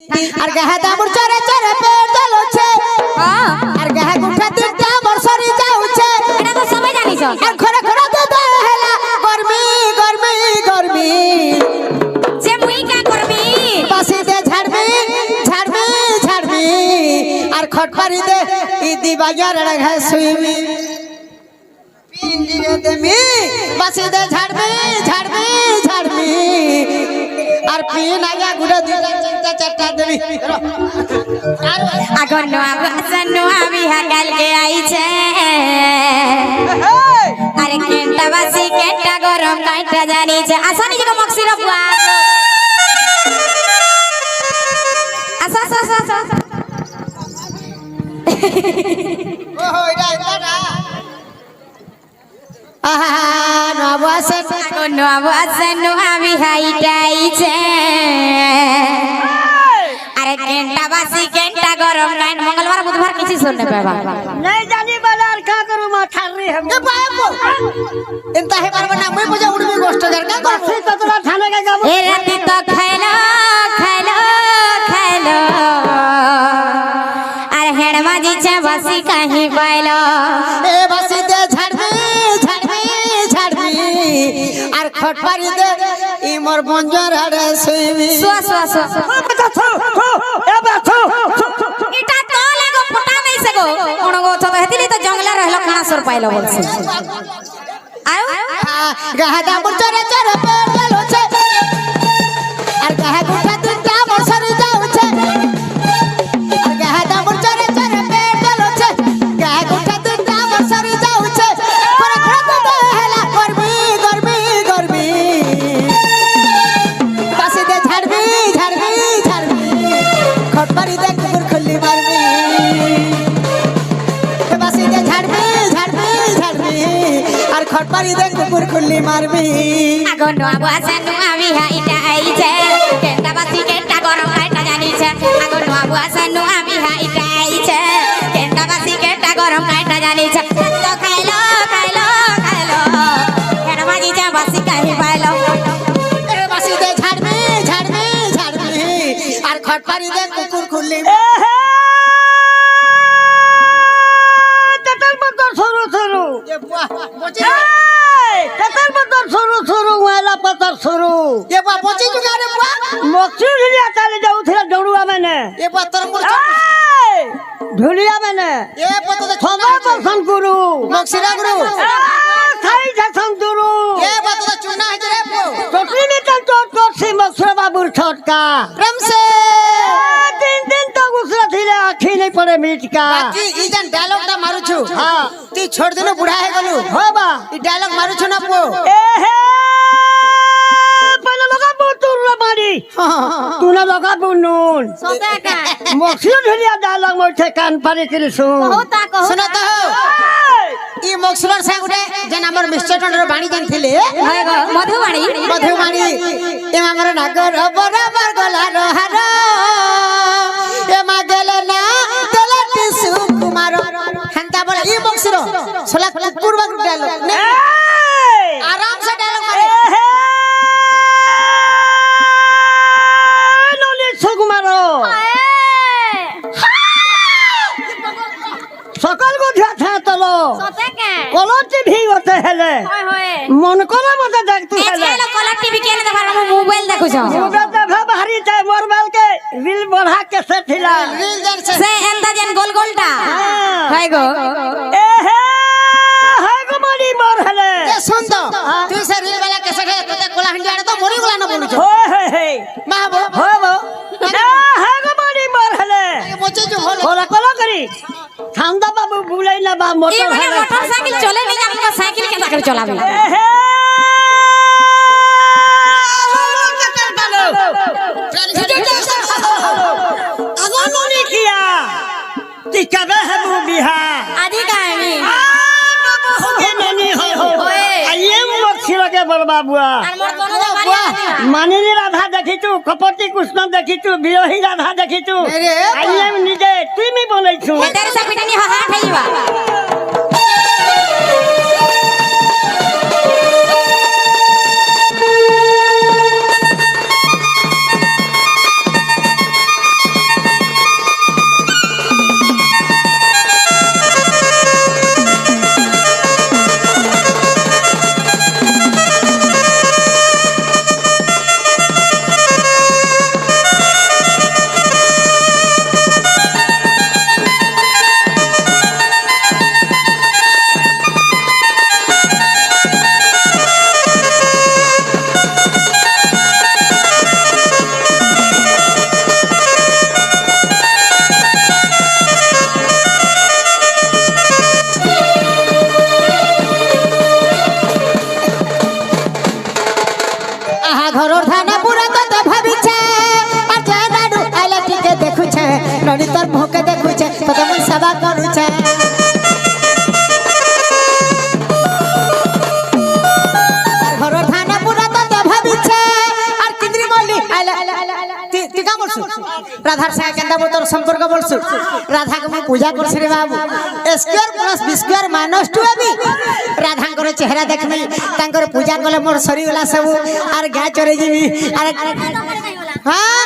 আর গাহা দামুর চরে চরে পেট জ্বলছে আর গাহা গুঠা তিনটা মোর সরি যাউছে এটা তো সবাই জানিছ আর ঘরে ঘরে দুধ হেলা গরমি গরমি গরমি যে মুই কা করবি বাসি দে ঝাড়বি ঝাড়বি ঝাড়বি আর খট পারি দে ই দিবাজার ঘা সুইবি পিন্ডি দেমি বাসি দে ঝাড়বি ঝাড়বি ঝাড়বি আর পিন আগা গুড়া দুটা চিন্তা চারটা দেবি আগর নোয়া বাসন নোয়া বিহা কালকে আইছে আরে কেনটা বাসি কেনটা গরম কাইটা জানিছে আসানি যে মক্সির বুয়া আসা আসা আসা ওহো এটা না আহা নবাসে আগর নোয়া বাসন নোয়া বিহা ইটাইছে আরে কেনটা বাসি কেনটা গরম কাইন মঙ্গলবার বুধবার কিছু শুনতে পাবা नहीं जानी वाला और क्या करूं मैं ठारी है এ পাবো এন্তা হে পারবে না মই বুঝা উড়বি কষ্ট কর কা করব फिर तो तेरा थाने का गाँव ए राती तो खेलो खेलो खेलो अरे हेड़मा जी छे बसी कहीं पाइलो এ বাসি দে ঝাড়বি ঝাড়বি ঝাড়বি আর খট পারি দে ই মোর বঞ্জর আড়ে শুইবি सुआ सुआ सुआ बता थो ए बात इटा तो लागो फटा नहीं सको उणगो तो हेतिली तो जंगला रहलो खाना सर पाइलो बोलसे आयो গাহা দামুর চরে চরে পেট জ্বলছে আর গাহা গুঠা তিনটা মোর সরি যাউছে আর গাহা দামুর চরে চরে পেট জ্বলছে গাহা গুঠা তিনটা মোর সরি যাউছে ঘরে ঘরে দুধ হেলা গরমি গরমি গরমি বাসি দে ঝাড়বি ঝাড়বি ঝাড়বি খট পারি দে কুকুর খুলি মারবি এ বাসি দে ঝাড়বি ঝাড়বি ঝাড়বি আর খট পারি দে কুকুর খুলি মারবি আগো নোয়া বাসা নোয়া বিহা ইটা আইছে কেনটা বাসি কেনটা গরম কাইটা জানিছে আগো নোয়া বাসা নোয়া বিহা ইটা আইছে কেনটা বাসি কেনটা গরম কাইটা জানিছে তো খাইলো খাইলো খাইলো হেড়মা জি ছে বসি কहीं পাইলো এ বাসি দে ঝাড়বি ঝাড়বি ঝাড়বি আর খট পারি দে কুকুর খুলি ए है ततर बतर शुरू शुरू এ বুয়া বচি ए ततर बतर शुरू शुरू वाला पतर शुरू এ বুয়া বচি জুগা রে বুয়া मक्सी ढुलिया चले जाऊ थे दौड़ुआ मैंने এ বুয়া তোর মোর ए ढुलिया मैंने এ পত দে थोड़ा पसंद गुरु মক্সিরা গুরু खाई जसन गुरु এ পত দে চুনা হইছে রে বু टोकरी में चल टोट से मक्सरा बाबू छोटका প্রেম সে तीन दिन तो गुस्सा थी ले आखी नहीं पड़े मीट का বাকি ই জান ডায়লগটা মারুছু हाँ তুই ছোট দিন বুড়া হয়ে গলু हो बा ই ডায়লগ মারুছু না পো ए हे पहले लगा बोतुर रमारी तू ना लगा बुनून सोता का मक्सी ढुलिया डालग मोठे कान पारी करी सुन होता को শুনা তো ই মক্সিরার সা গুটে যেন আমার মিস্টার টন্ডর বাণী জান থিলে হয়গো মধুবাণী মধুবাণী এ আমার নাগর বরাবর গলার হার এ মা গেলে না গেলে টিসু কুমার হেনতা বলে ই মক্সির সোলা কুকুর বাগ ডায়লগ আরাম সে ডায়লগ মারে सुकुमारो सकल को ध्यान तलो सोता का कलर भी होते हेले होय होय मन करे मते देखतु ए हेले चलो कलर टीवी केले देखा हम मोबाइल देखु छ मोबाइल देखा भारी चाहे मोबाइल के रील बढ़ा के से थिला रील जान से से एंदा जन गोल गोलटा हाँ। হয়গো ए हे गो मारी मोर हेले এ শুন তো তুই সে রিল वाला कैसे তোতে কোলা হন্ডি আড়ে তো মরি গোলা না বলুছ होय हे মা বো होय बो ए हे गो मारी मोर हेले বচে জু হল कोला कोला करी खांदा बाबू बुलाई ना बा এই मोटर মানে हेले মোটরসাইকেল চলে নি জানি না সাইকেল কেন করে চালাবে ए हे अगोनी किया तिकबे है वो बिहार आधी काहे ननी हो ओए। आइए मक्सिरा के बरबाबुआ আর মোর কোন জামানি मानिनी राधा देखितु कपटी कृष्ण देखितु बिरही राधा देखितु अरे आइए निजे तुमी बोलैछु এটারে সাপিটানি হাহা খাইবা তোর মুখে দেখুছে তোকে মুই সেবা করুছে আর ঘরের ধানে পুরা তোতে ভাবিছে আর কিন্দ্রি মল্লি আইলা তুই কা বলছু রাধার সঙ্গে কেন্দা তোর সম্পর্ক বলছু রাধাকে মুই পূজা করছি রে বাবু square plus B square minus 2 AB রাধাঙ্কর চেহারা দেখবি তাঙ্কর পূজা কলে মোর সরিগলা সবু আর গা চরে যাবি আরে হ্যাঁ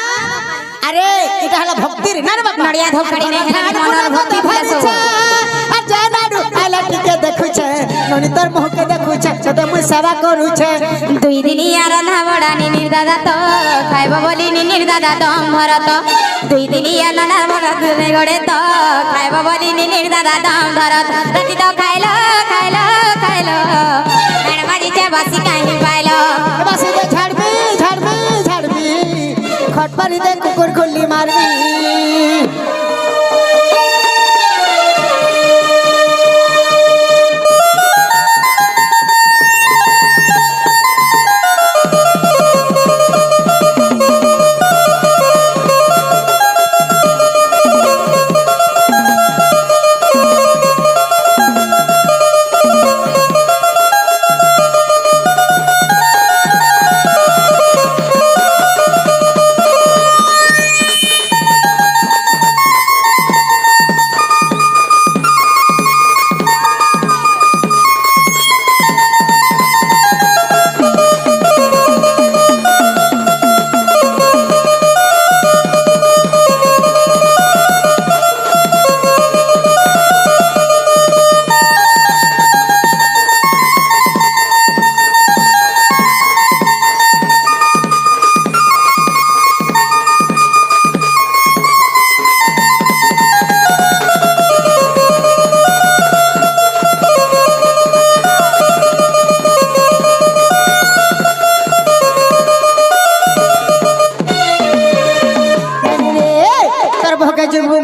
আরে এটা হলো ভক্তির না রে বাবা নড়িয়া ধপড়ি নাই হেলে মনর ভক্তি ভাসো আর জানাডু আইলা টিকে দেখুছে ননি তোর মুখকে দেখুছে তোতে মুই সেবা করুছে দুই দিনিয়া রন্ধা বড়া নিনির দাদা তো খাইব বলি নিনির দাদা দম ভরত দুই দিনিয়া রন্ধা বড়া দুধে গড়ে তো খাইব বলি নিনির দাদা দম ধরত রাতি তো খাইলো খাইলো খাইলো মেড় বাজিছে বাসি কাহি পাইলো বাসি দে ঝাড়বি ঝাড়বি ঝাড়বি খটপারি দে কুকুর খুল্লি মারবি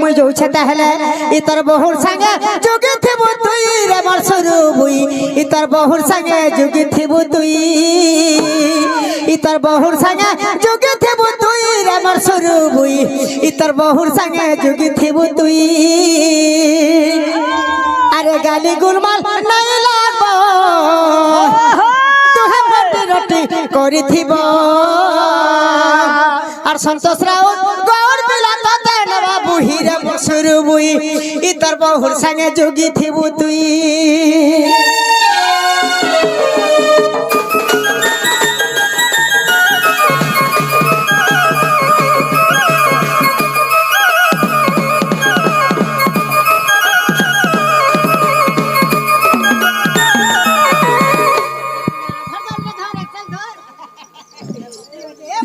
মুই যাউছে তাহলে ই তোর বহুর সঙ্গে যোগী থিবু তুই রে মোর সরু বুই ই তোর বহুর সঙ্গে যোগী থিবু তুই ই তোর বহুর সঙ্গে যোগী থিবু তুই রে মোর সরু বুই ই তোর বহুর সঙ্গে যোগী থিবু তুই আরে গালি গুলমাল নাই লাগব তুহে ফটি রটি করিথিব আর সন্তোষ রাও গৌর বিলা তোতে নবা বুহিরে বসুরু বুই ই তোর বহুর সঙ্গে যোগী থিবু তুই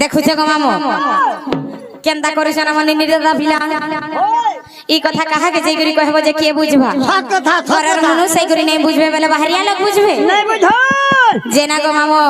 দেখুছ গো মামু কেন্দা করিছ না মনে নিরদা ভিলা ই কথা কাহাকে যাই করি কহব যে কে বুঝবা ঘরের মানুষ সেই করি নাই বুঝবে বলে বাহারিয়া লোক বুঝবে নাই বুঝ যে না গো মামু